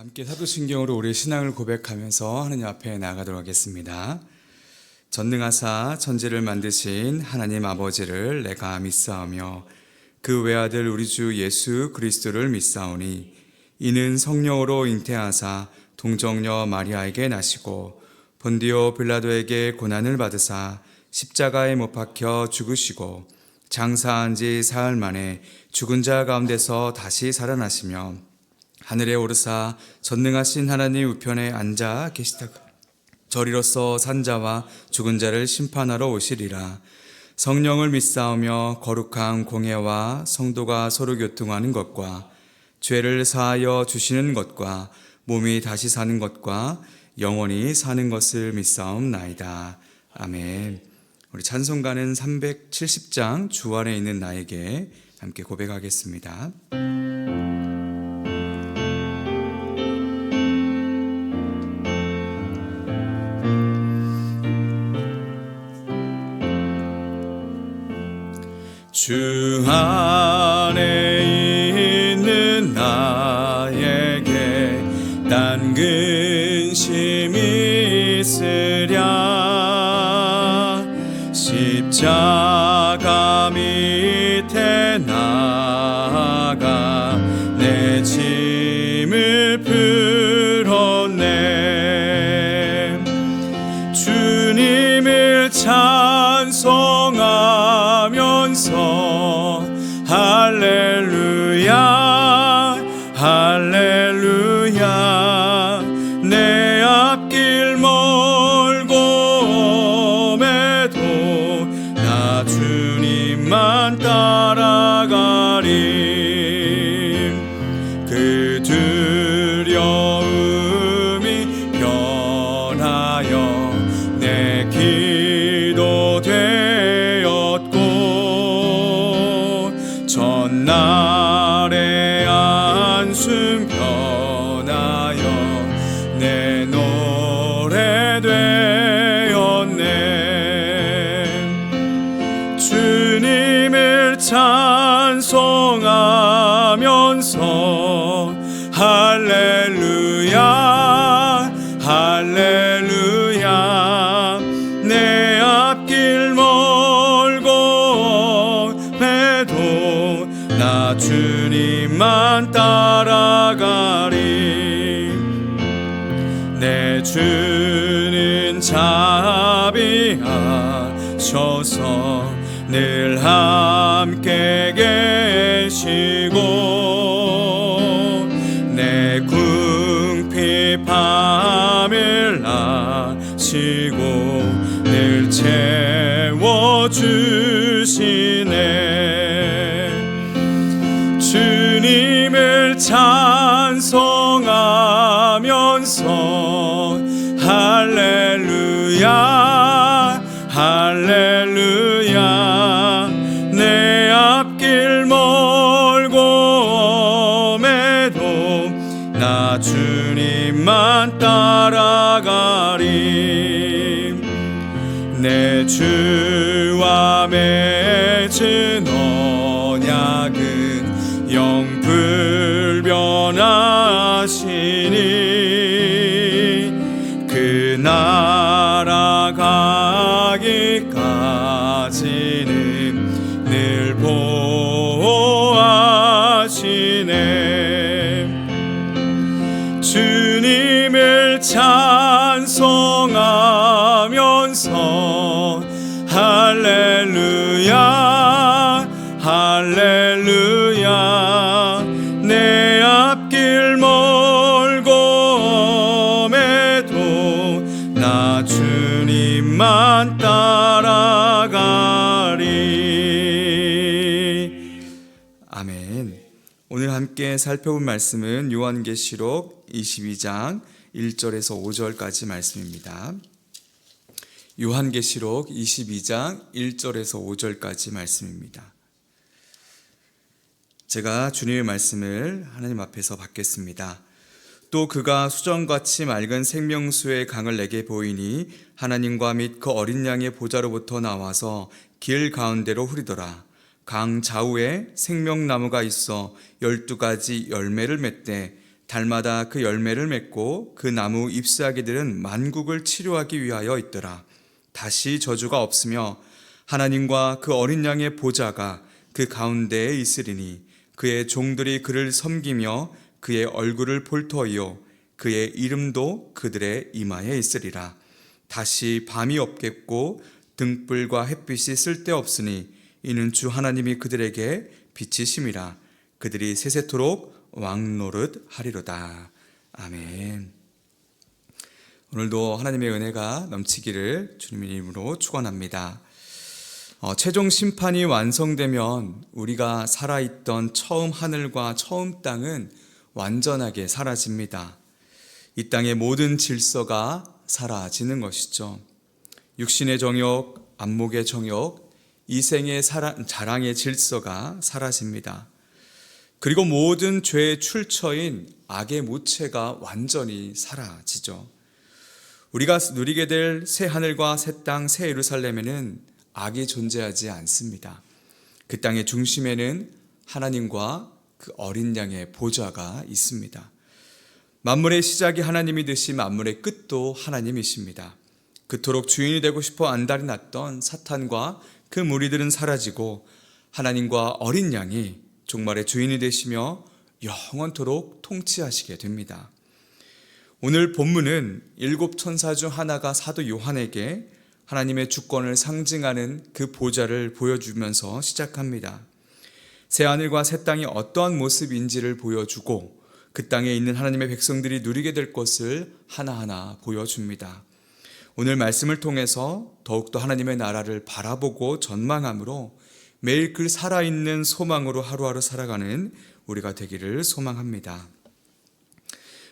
함께 사도신경으로 우리의 신앙을 고백하면서 하나님 앞에 나아가도록 하겠습니다. 전능하사 천지를 만드신 하나님 아버지를 내가 믿사오며 그 외아들 우리 주 예수 그리스도를 믿사오니 이는 성령으로 잉태하사 동정녀 마리아에게 나시고 본디오 빌라도에게 고난을 받으사 십자가에 못 박혀 죽으시고 장사한 지 사흘 만에 죽은 자 가운데서 다시 살아나시며 하늘에 오르사 전능하신 하나님 우편에 앉아 계시다가 저리로서 산자와 죽은 자를 심판하러 오시리라. 성령을 믿사오며 거룩한 공예와 성도가 서로 교통하는 것과 죄를 사하여 주시는 것과 몸이 다시 사는 것과 영원히 사는 것을 믿사옵나이다. 아멘. 우리 찬송가는 370장 주 안에 있는 나에게 함께 고백하겠습니다. 주 안에 있는 나에게 딴 근심이 있으랴. 십자가 밑에 나가 내 짐을 풀었네. 주님을 찬송하면서 할렐루야 할렐루야. 내 앞길 멀고 험해도 나 주님만 따라가리. 그 두려움이 변하여 내 기도 되었고 전날의 안숨 변하여 내 노래 되었네. 주님을 찬송하면서 할렐루야 할렐루야. 내 앞길 멀고 험해도 나 주님만 따라가리. 내 주는 자비하셔서 늘 함께 계시고 내 궁핍함을 아시고 늘 채워주시네. 주님을 찬송하면서 할렐루야 할렐루야. 내 앞길 멀고 험해도 나 주님만 따라가리. 내 주와 맺은 언약은 영불변하시니 그 나라 가기까지는 늘 보호하시네. 주님을 찬송하면서 할렐루야 할렐루야. 내 앞길 멀고 험해도 나 주님만 따라가리. 아멘. 오늘 함께 살펴본 말씀은 요한계시록 22장 1절에서 5절까지 말씀입니다. 요한계시록 22장 1절에서 5절까지 말씀입니다. 제가 주님의 말씀을 하나님 앞에서 받겠습니다. 또 그가 수정같이 맑은 생명수의 강을 내게 보이니 하나님과 및 그 어린 양의 보좌로부터 나와서 길 가운데로 흐르더라. 강 좌우에 생명나무가 있어 12가지 열매를 맺되 달마다 그 열매를 맺고 그 나무 잎사귀들은 만국을 치료하기 위하여 있더라. 다시 저주가 없으며 하나님과 그 어린 양의 보좌가 그 가운데에 있으리니 그의 종들이 그를 섬기며 그의 얼굴을 볼 터이요 그의 이름도 그들의 이마에 있으리라. 다시 밤이 없겠고 등불과 햇빛이 쓸데없으니 이는 주 하나님이 그들에게 빛이심이라. 그들이 세세토록 왕노릇 하리로다. 아멘. 오늘도 하나님의 은혜가 넘치기를 주님의 이름으로 축원합니다. 최종 심판이 완성되면 우리가 살아있던 처음 하늘과 처음 땅은 완전하게 사라집니다. 이 땅의 모든 질서가 사라지는 것이죠. 육신의 정욕, 안목의 정욕, 이생의 자랑의 질서가 사라집니다. 그리고 모든 죄의 출처인 악의 모체가 완전히 사라지죠. 우리가 누리게 될 새 하늘과 새 땅, 새 예루살렘에는 악이 존재하지 않습니다. 그 땅의 중심에는 하나님과 그 어린 양의 보좌가 있습니다. 만물의 시작이 하나님이듯이 만물의 끝도 하나님이십니다. 그토록 주인이 되고 싶어 안달이 났던 사탄과 그 무리들은 사라지고 하나님과 어린 양이 종말의 주인이 되시며 영원토록 통치하시게 됩니다. 오늘 본문은 7 천사 중 하나가 사도 요한에게 하나님의 주권을 상징하는 그 보좌를 보여주면서 시작합니다. 새 하늘과 새 땅이 어떠한 모습인지를 보여주고 그 땅에 있는 하나님의 백성들이 누리게 될 것을 하나하나 보여줍니다. 오늘 말씀을 통해서 더욱더 하나님의 나라를 바라보고 전망함으로 매일 그 살아있는 소망으로 하루하루 살아가는 우리가 되기를 소망합니다.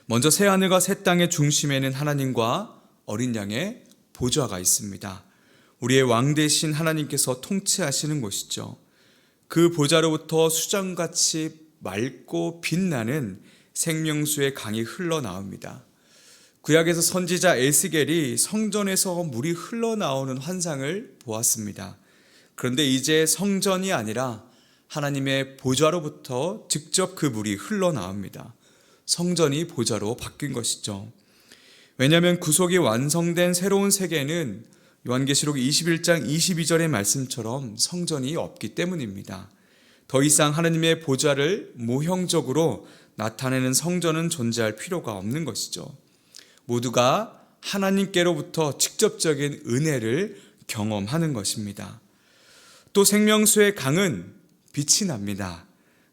먼저 새 하늘과 새 땅의 중심에는 하나님과 어린 양의 보좌가 있습니다. 우리의 왕 되신 하나님께서 통치하시는 곳이죠. 그 보좌로부터 수정같이 맑고 빛나는 생명수의 강이 흘러나옵니다. 구약에서 선지자 에스겔이 성전에서 물이 흘러나오는 환상을 보았습니다. 그런데 이제 성전이 아니라 하나님의 보좌로부터 직접 그 물이 흘러나옵니다. 성전이 보좌로 바뀐 것이죠. 왜냐하면 구속이 완성된 새로운 세계는 요한계시록 21장 22절의 말씀처럼 성전이 없기 때문입니다. 더 이상 하나님의 보좌를 모형적으로 나타내는 성전은 존재할 필요가 없는 것이죠. 모두가 하나님께로부터 직접적인 은혜를 경험하는 것입니다. 또 생명수의 강은 빛이 납니다.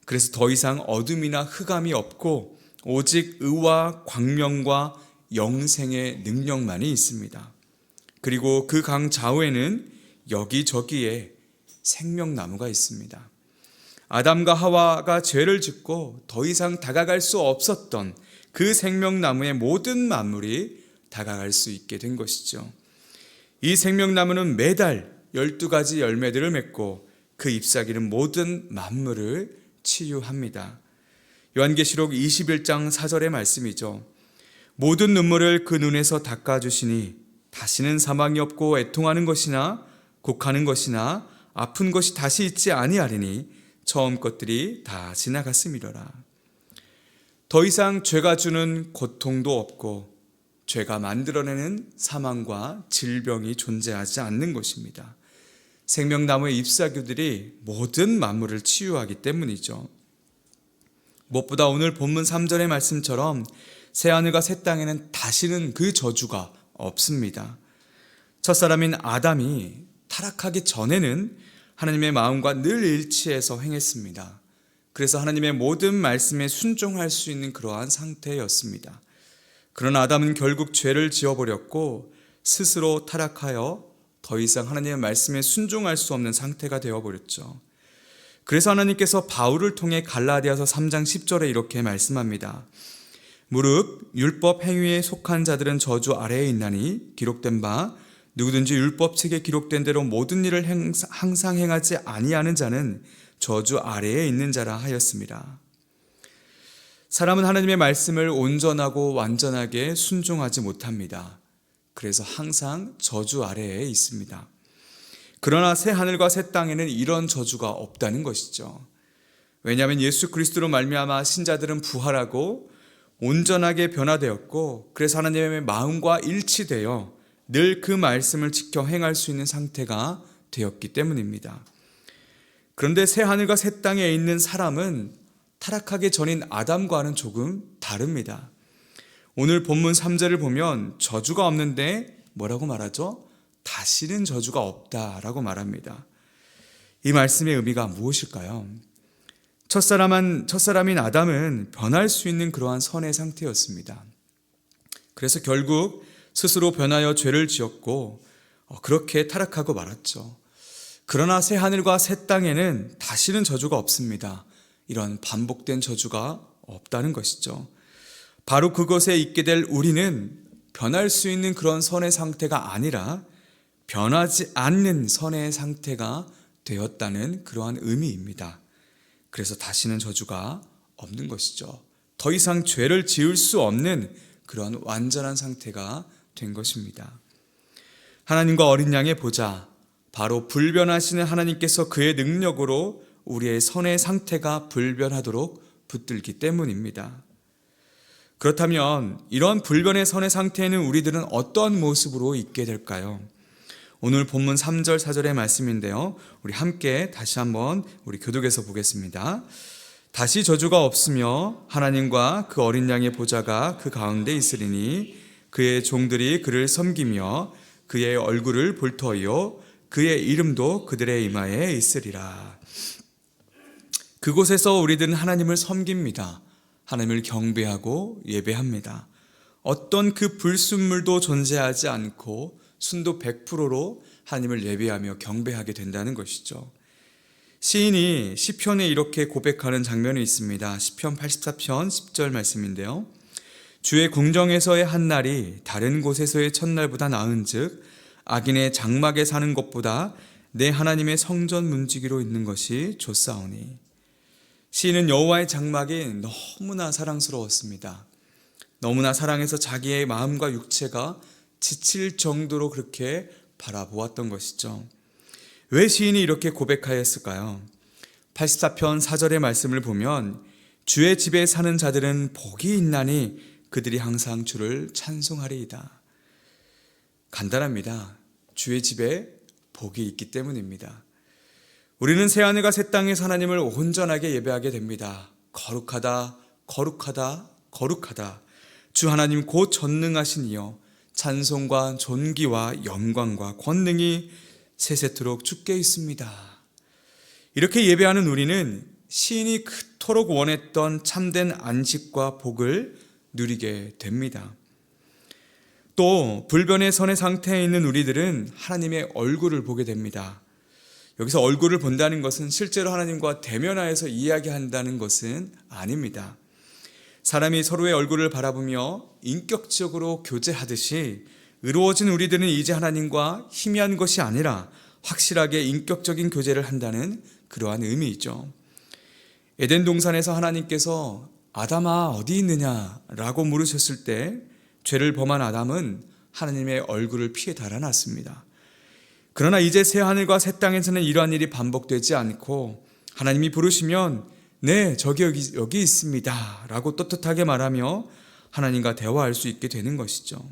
그래서 더 이상 어둠이나 흑암이 없고 오직 의와 광명과 영생의 능력만이 있습니다. 그리고 그 강 좌우에는 여기저기에 생명나무가 있습니다. 아담과 하와가 죄를 짓고 더 이상 다가갈 수 없었던 그 생명나무의 모든 만물이 다가갈 수 있게 된 것이죠. 이 생명나무는 매달 12가지 열매들을 맺고 그 잎사귀는 모든 만물을 치유합니다. 요한계시록 21장 4절의 말씀이죠. 모든 눈물을 그 눈에서 닦아주시니 다시는 사망이 없고 애통하는 것이나 곡하는 것이나 아픈 것이 다시 있지 아니하리니 처음 것들이 다 지나갔음이로라. 더 이상 죄가 주는 고통도 없고 죄가 만들어내는 사망과 질병이 존재하지 않는 것입니다. 생명나무의 잎사귀들이 모든 만물을 치유하기 때문이죠. 무엇보다 오늘 본문 3절의 말씀처럼 새하늘과 새 땅에는 다시는 그 저주가 없습니다. 첫사람인 아담이 타락하기 전에는 하나님의 마음과 늘 일치해서 행했습니다. 그래서 하나님의 모든 말씀에 순종할 수 있는 그러한 상태였습니다. 그러나 아담은 결국 죄를 지어버렸고 스스로 타락하여 더 이상 하나님의 말씀에 순종할 수 없는 상태가 되어버렸죠. 그래서 하나님께서 바울을 통해 갈라디아서 3장 10절에 이렇게 말씀합니다. 무릇 율법 행위에 속한 자들은 저주 아래에 있나니 기록된 바 누구든지 율법책에 기록된 대로 모든 일을 항상 행하지 아니하는 자는 저주 아래에 있는 자라 하였습니다. 사람은 하나님의 말씀을 온전하고 완전하게 순종하지 못합니다. 그래서 항상 저주 아래에 있습니다. 그러나 새 하늘과 새 땅에는 이런 저주가 없다는 것이죠. 왜냐하면 예수 그리스도로 말미암아 신자들은 부활하고 온전하게 변화되었고 그래서 하나님의 마음과 일치되어 늘 그 말씀을 지켜 행할 수 있는 상태가 되었기 때문입니다. 그런데 새 하늘과 새 땅에 있는 사람은 타락하기 전인 아담과는 조금 다릅니다. 오늘 본문 3절을 보면 저주가 없는데 뭐라고 말하죠? 다시는 저주가 없다라고 말합니다. 이 말씀의 의미가 무엇일까요? 첫사람인 아담은 변할 수 있는 그러한 선의 상태였습니다. 그래서 결국 스스로 변하여 죄를 지었고 그렇게 타락하고 말았죠. 그러나 새 하늘과 새 땅에는 다시는 저주가 없습니다. 이런 반복된 저주가 없다는 것이죠. 바로 그것에 있게 될 우리는 변할 수 있는 그런 선의 상태가 아니라 변하지 않는 선의 상태가 되었다는 그러한 의미입니다. 그래서 다시는 저주가 없는 것이죠. 더 이상 죄를 지을 수 없는 그런 완전한 상태가 된 것입니다. 하나님과 어린 양의 보좌, 바로 불변하시는 하나님께서 그의 능력으로 우리의 선의 상태가 불변하도록 붙들기 때문입니다. 그렇다면 이런 불변의 선의 상태에는 우리들은 어떤 모습으로 있게 될까요? 오늘 본문 3절 4절의 말씀인데요. 우리 함께 다시 한번 우리 교독에서 보겠습니다. 다시 저주가 없으며 하나님과 그 어린 양의 보좌가 그 가운데 있으리니 그의 종들이 그를 섬기며 그의 얼굴을 볼 터이요 그의 이름도 그들의 이마에 있으리라. 그곳에서 우리들은 하나님을 섬깁니다. 하나님을 경배하고 예배합니다. 어떤 그 불순물도 존재하지 않고 순도 100%로 하나님을 예배하며 경배하게 된다는 것이죠. 시인이 시편에 이렇게 고백하는 장면이 있습니다. 시편 84편 10절 말씀인데요. 주의 궁정에서의 한 날이 다른 곳에서의 첫날보다 나은즉 악인의 장막에 사는 것보다 내 하나님의 성전 문지기로 있는 것이 좋사오니. 시인은 여호와의 장막이 너무나 사랑스러웠습니다. 너무나 사랑해서 자기의 마음과 육체가 지칠 정도로 그렇게 바라보았던 것이죠. 왜 시인이 이렇게 고백하였을까요? 84편 4절의 말씀을 보면 주의 집에 사는 자들은 복이 있나니 그들이 항상 주를 찬송하리이다. 간단합니다. 주의 집에 복이 있기 때문입니다. 우리는 새하늘과 새 땅에서 하나님을 온전하게 예배하게 됩니다. 거룩하다, 거룩하다, 거룩하다. 주 하나님 곧 전능하신 이여 찬송과 존귀와 영광과 권능이 세세토록 주께 있습니다. 이렇게 예배하는 우리는 시인이 그토록 원했던 참된 안식과 복을 누리게 됩니다. 또 불변의 선의 상태에 있는 우리들은 하나님의 얼굴을 보게 됩니다. 여기서 얼굴을 본다는 것은 실제로 하나님과 대면하여서 이야기한다는 것은 아닙니다. 사람이 서로의 얼굴을 바라보며 인격적으로 교제하듯이 의로워진 우리들은 이제 하나님과 희미한 것이 아니라 확실하게 인격적인 교제를 한다는 그러한 의미이죠. 에덴 동산에서 하나님께서 아담아 어디 있느냐라고 물으셨을 때 죄를 범한 아담은 하나님의 얼굴을 피해 달아났습니다. 그러나 이제 새 하늘과 새 땅에서는 이러한 일이 반복되지 않고 하나님이 부르시면 네, 저기 여기 있습니다 라고 떳떳하게 말하며 하나님과 대화할 수 있게 되는 것이죠.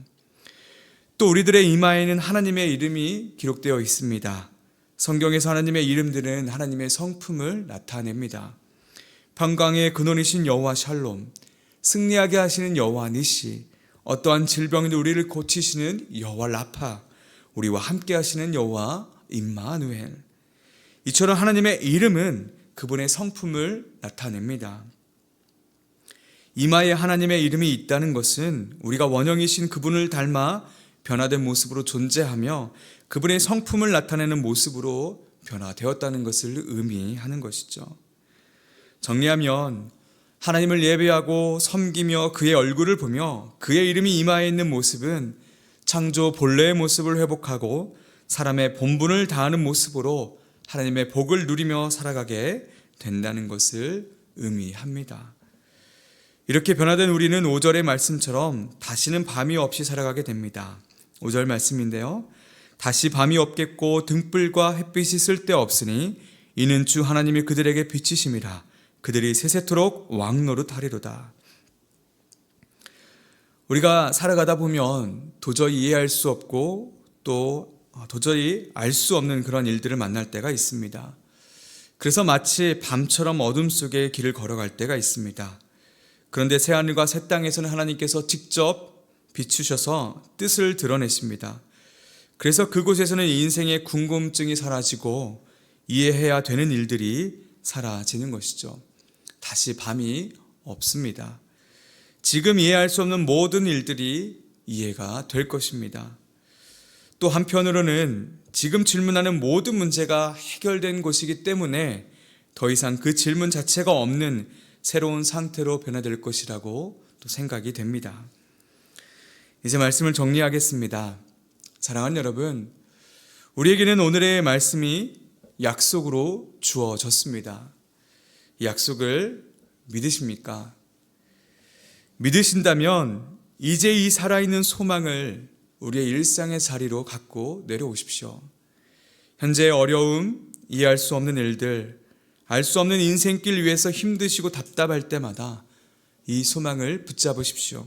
또 우리들의 이마에는 하나님의 이름이 기록되어 있습니다. 성경에서 하나님의 이름들은 하나님의 성품을 나타냅니다. 평강의 근원이신 여호와 샬롬, 승리하게 하시는 여호와 니시, 어떠한 질병에도 우리를 고치시는 여호와 라파, 우리와 함께 하시는 여호와 임마누엘. 이처럼 하나님의 이름은 그분의 성품을 나타냅니다. 이마에 하나님의 이름이 있다는 것은 우리가 원형이신 그분을 닮아 변화된 모습으로 존재하며 그분의 성품을 나타내는 모습으로 변화되었다는 것을 의미하는 것이죠. 정리하면 하나님을 예배하고 섬기며 그의 얼굴을 보며 그의 이름이 이마에 있는 모습은 창조 본래의 모습을 회복하고 사람의 본분을 다하는 모습으로 하나님의 복을 누리며 살아가게 된다는 것을 의미합니다. 이렇게 변화된 우리는 5절의 말씀처럼 다시는 밤이 없이 살아가게 됩니다. 5절 말씀인데요. 다시 밤이 없겠고 등불과 햇빛이 쓸데없으니 이는 주 하나님이 그들에게 비치심이라 그들이 세세토록 왕노릇하리로다. 우리가 살아가다 보면 도저히 이해할 수 없고 또 도저히 알 수 없는 그런 일들을 만날 때가 있습니다. 그래서 마치 밤처럼 어둠 속에 길을 걸어갈 때가 있습니다. 그런데 새하늘과 새 땅에서는 하나님께서 직접 비추셔서 뜻을 드러내십니다. 그래서 그곳에서는 인생의 궁금증이 사라지고 이해해야 되는 일들이 사라지는 것이죠. 다시 밤이 없습니다. 지금 이해할 수 없는 모든 일들이 이해가 될 것입니다. 또 한편으로는 지금 질문하는 모든 문제가 해결된 것이기 때문에 더 이상 그 질문 자체가 없는 새로운 상태로 변화될 것이라고 또 생각이 됩니다. 이제 말씀을 정리하겠습니다. 사랑하는 여러분, 우리에게는 오늘의 말씀이 약속으로 주어졌습니다. 이 약속을 믿으십니까? 믿으신다면 이제 이 살아있는 소망을 우리의 일상의 자리로 갖고 내려오십시오. 현재의 어려움, 이해할 수 없는 일들, 알 수 없는 인생길 위에서 힘드시고 답답할 때마다 이 소망을 붙잡으십시오.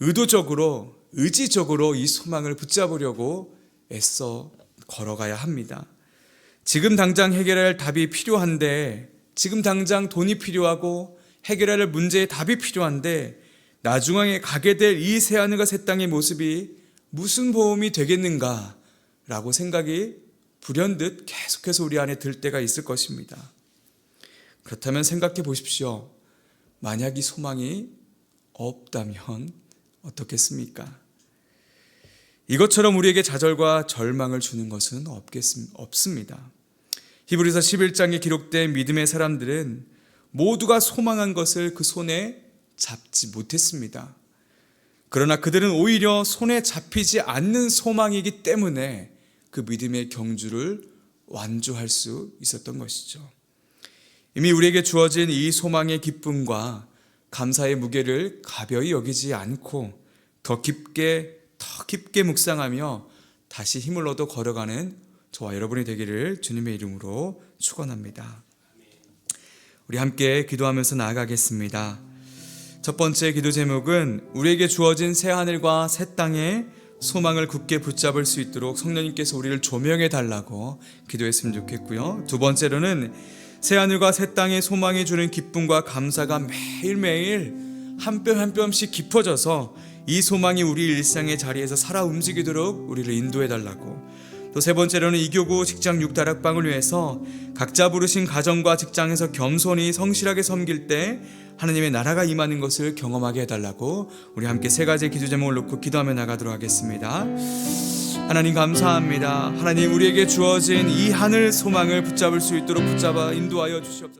의도적으로, 의지적으로 이 소망을 붙잡으려고 애써 걸어가야 합니다. 지금 당장 해결할 답이 필요한데, 지금 당장 돈이 필요하고 해결할 문제의 답이 필요한데 나중에 가게 될 이 새하늘과 새 땅의 모습이 무슨 보험이 되겠는가 라고 생각이 불현듯 계속해서 우리 안에 들 때가 있을 것입니다. 그렇다면 생각해 보십시오. 만약 이 소망이 없다면 어떻겠습니까? 이것처럼 우리에게 좌절과 절망을 주는 것은 없습니다. 히브리서 11장에 기록된 믿음의 사람들은 모두가 소망한 것을 그 손에 잡지 못했습니다. 그러나 그들은 오히려 손에 잡히지 않는 소망이기 때문에 그 믿음의 경주를 완주할 수 있었던 것이죠. 이미 우리에게 주어진 이 소망의 기쁨과 감사의 무게를 가벼이 여기지 않고 더 깊게 묵상하며 다시 힘을 얻어 걸어가는 저와 여러분이 되기를 주님의 이름으로 축원합니다. 우리 함께 기도하면서 나아가겠습니다. 첫 번째 기도 제목은 우리에게 주어진 새 하늘과 새 땅의 소망을 굳게 붙잡을 수 있도록 성령님께서 우리를 조명해 달라고 기도했으면 좋겠고요. 두 번째로는 새 하늘과 새 땅의 소망이 주는 기쁨과 감사가 매일매일 한 뼘 한 뼘씩 깊어져서 이 소망이 우리 일상의 자리에서 살아 움직이도록 우리를 인도해 달라고. 또 세 번째로는 이교구 직장 6다락방을 위해서 각자 부르신 가정과 직장에서 겸손히 성실하게 섬길 때 하나님의 나라가 임하는 것을 경험하게 해달라고 우리 함께 세 가지의 기도 제목을 놓고 기도하며 나가도록 하겠습니다. 하나님 감사합니다. 하나님 우리에게 주어진 이 하늘 소망을 붙잡을 수 있도록 붙잡아 인도하여 주시옵소서.